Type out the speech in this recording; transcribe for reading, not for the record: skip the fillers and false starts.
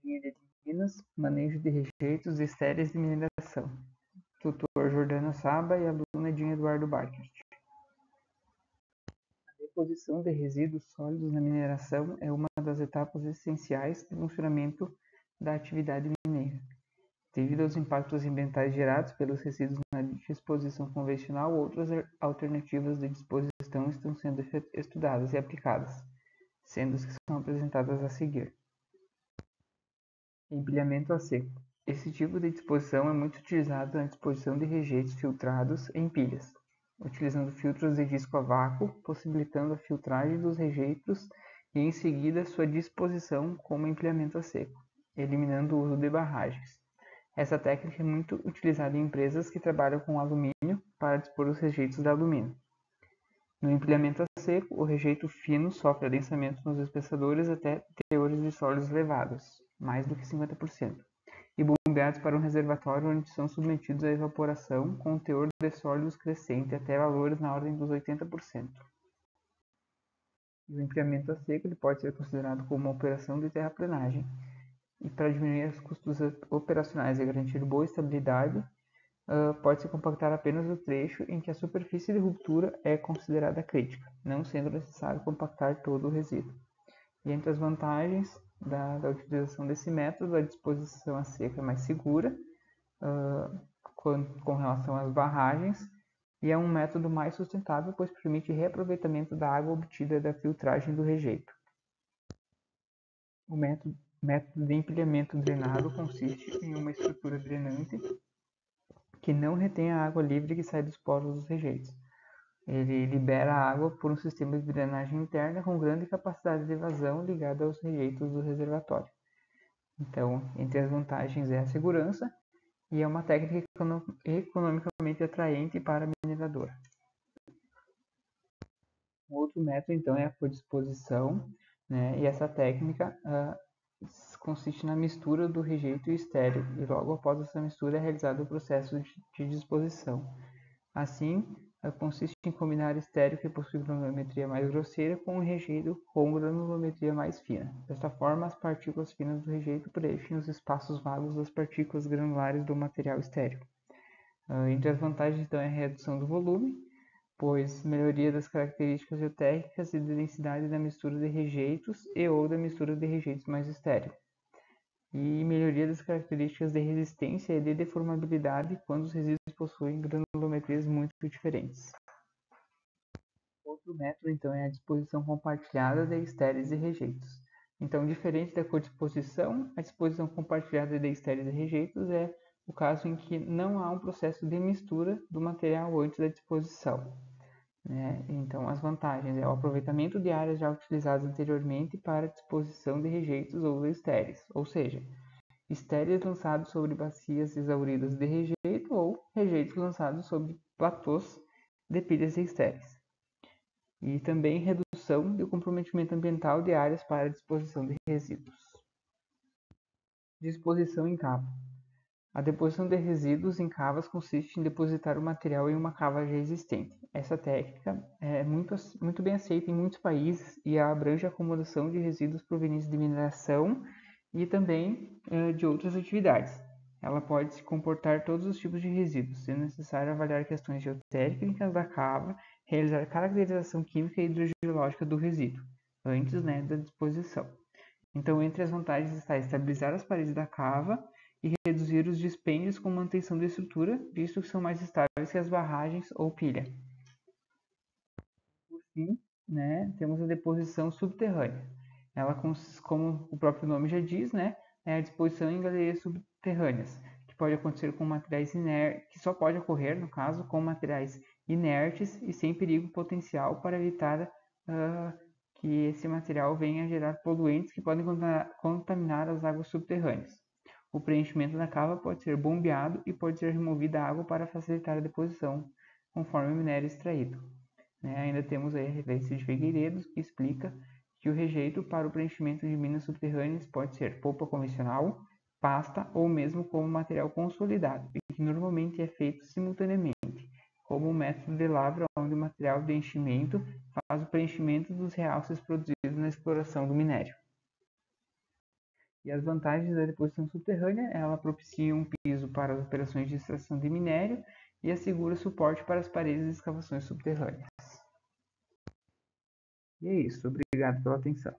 Engenharia de Minas, Manejo de Rejeitos e Estéreis de Mineração. Tutor Jordana Saba e aluna Edinho Eduardo Barkert. A deposição de resíduos sólidos na mineração é uma das etapas essenciais do funcionamento da atividade mineira. Devido aos impactos ambientais gerados pelos resíduos na disposição convencional, outras alternativas de disposição estão sendo estudadas e aplicadas, sendo as que são apresentadas a seguir. Empilhamento a seco. Esse tipo de disposição é muito utilizado na disposição de rejeitos filtrados em pilhas, utilizando filtros de disco a vácuo, possibilitando a filtragem dos rejeitos e em seguida sua disposição como empilhamento a seco, eliminando o uso de barragens. Essa técnica é muito utilizada em empresas que trabalham com alumínio para dispor os rejeitos de alumínio. No empilhamento a seco, o rejeito fino sofre adensamento nos espessadores até teores de sólidos elevados, mais do que 50%, e bombeados para um reservatório onde são submetidos à evaporação com um teor de sólidos crescente até valores na ordem dos 80%. O empilhamento a seco ele pode ser considerado como uma operação de terraplenagem, e para diminuir os custos operacionais e garantir boa estabilidade, pode-se compactar apenas o trecho em que a superfície de ruptura é considerada crítica, não sendo necessário compactar todo o resíduo. E entre as vantagens da utilização desse método, a disposição a seco é mais segura com relação às barragens e é um método mais sustentável, pois permite reaproveitamento da água obtida da filtragem do rejeito. O método de empilhamento drenado consiste em uma estrutura drenante que não retém a água livre que sai dos poros dos rejeitos. Ele libera a água por um sistema de drenagem interna com grande capacidade de evasão ligada aos rejeitos do reservatório. Então, entre as vantagens é a segurança e é uma técnica economicamente atraente para a mineradora. Um outro método, então, é a codisposição, né? E essa técnica consiste na mistura do rejeito e estéreo, e logo após essa mistura é realizado o processo de disposição. Assim, consiste em combinar estéreo, que possui granulometria mais grosseira, com o rejeito com granulometria mais fina. Desta forma, as partículas finas do rejeito preenchem os espaços vagos das partículas granulares do material estéreo. Entre as vantagens, então, é a redução do volume, pois melhoria das características geotérmicas e da densidade da mistura de rejeitos e ou da mistura de rejeitos mais estéreo. E melhoria das características de resistência e de deformabilidade quando os resíduos possuem granulometrias muito diferentes. Outro método, então, é a disposição compartilhada de estéreis e rejeitos. Então, diferente da codisposição, a disposição compartilhada de estéreis e rejeitos é o caso em que não há um processo de mistura do material antes da disposição. Então, as vantagens é o aproveitamento de áreas já utilizadas anteriormente para disposição de rejeitos ou de estéreis, ou seja, estéreis lançados sobre bacias exauridas de rejeito ou rejeitos lançados sobre platôs de pilhas de estéreis. E também redução do comprometimento ambiental de áreas para disposição de resíduos. Disposição em cava. A deposição de resíduos em cavas consiste em depositar o material em uma cava já existente. Essa técnica é muito bem aceita em muitos países e abrange a acomodação de resíduos provenientes de mineração e também de outras atividades. Ela pode comportar todos os tipos de resíduos, sendo necessário avaliar questões geotécnicas da cava, realizar caracterização química e hidrogeológica do resíduo, antes da disposição. Então, entre as vantagens está estabilizar as paredes da cava e reduzir os dispêndios com manutenção da estrutura, visto que são mais estáveis que as barragens ou pilha. Por fim, temos a deposição subterrânea. Ela, como o próprio nome já diz, é a disposição em galerias subterrâneas, que pode acontecer com materiais inertes, que só pode ocorrer, no caso, com materiais inertes e sem perigo potencial para evitar que esse material venha a gerar poluentes que podem contaminar as águas subterrâneas. O preenchimento da cava pode ser bombeado e pode ser removida a água para facilitar a deposição, conforme o minério extraído. Ainda temos aí a referência de Figueiredo, que explica que o rejeito para o preenchimento de minas subterrâneas pode ser polpa convencional, pasta ou mesmo como material consolidado, e que normalmente é feito simultaneamente, como o método de lavra, onde o material de enchimento faz o preenchimento dos realces produzidos na exploração do minério. E as vantagens da deposição subterrânea, ela propicia um piso para as operações de extração de minério e assegura suporte para as paredes de escavações subterrâneas. E é isso, obrigado pela atenção.